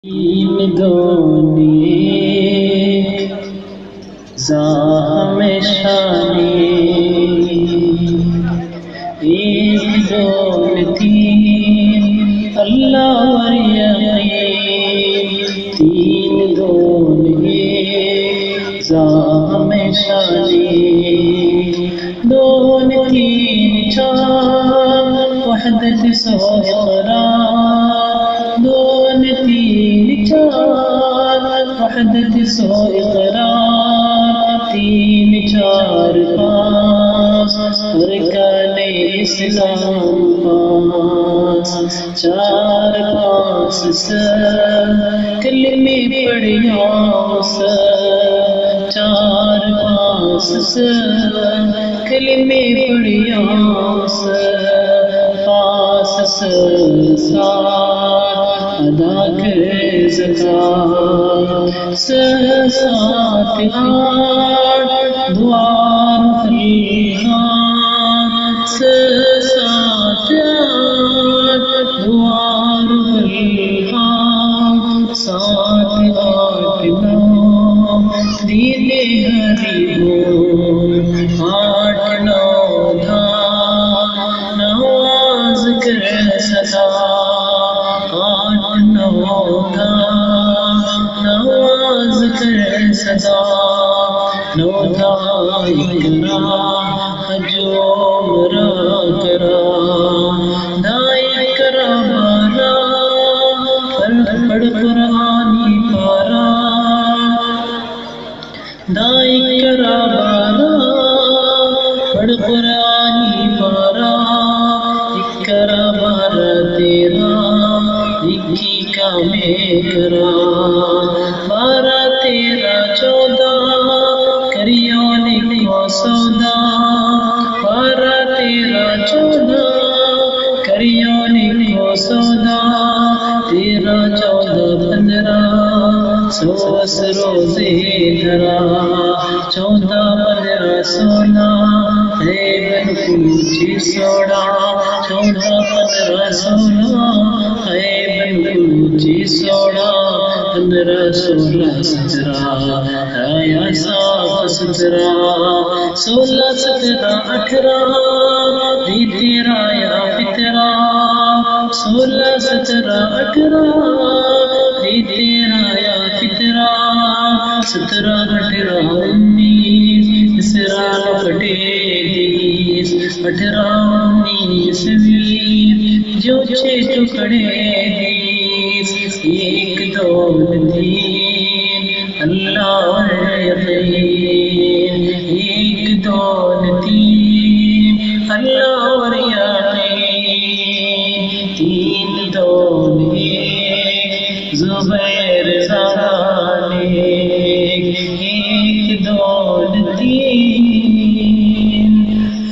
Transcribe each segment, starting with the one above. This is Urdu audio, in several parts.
تین دونی زاہم شانی ایک دون تین اللہ ور یقین تین دون زاہم شانی دون تین چار وحدت سو اقرار دون تین چار وحدت سو اقرار تین چار پاس ارکان اسلام پاس چار پاس کلمے پڑھیا چار پاس کلمے پڑھیا پاس ادا کر زکات سات آٹھ دوار خلیقان سات آٹھ دوار خلیقان سات آٹھ نو دید حریبون آٹھ نو دھان نواز کر صدا آٹھ نو دھان نواز کر صدا نو دھائی کرا حجوم را کرا دائی کرا بارا پڑھ قرآنی پارا دائی کرا بارا پڑھ قرآنی پارا کرا بارا تیرا لکھی کا میں کرا بارہ تیرہ چودہ کریو لکھو سودا بارہ تیرہ چودہ کریو لکھو سودا تیرہ چودہ پندرہ سوس روزے دھرا چودہ پندرہ سولہ ہے بالکل سوڑا چودہ پندرہ سولہ ہے بالکل سوڑا پندرہ سولہ سترہ آیا صاف سترہ سولہ سترہ اٹھارہ دی تیرہ یا فطرہ سولہ سترہ اٹھارہ دی تیرہ یا فطرہ سترہ اٹھارہ انیس اسرا لپٹے دیس اٹھارہ انیس بیس جو چھ ٹکڑے دیس ایک دون تین اللہ یقین ایک دون تین اللہ ور یقین تین دون زبیر زانے ایک دون تین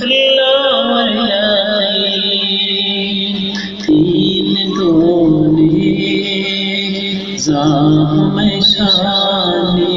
اللہ ور یقین تین دون زاہم شانی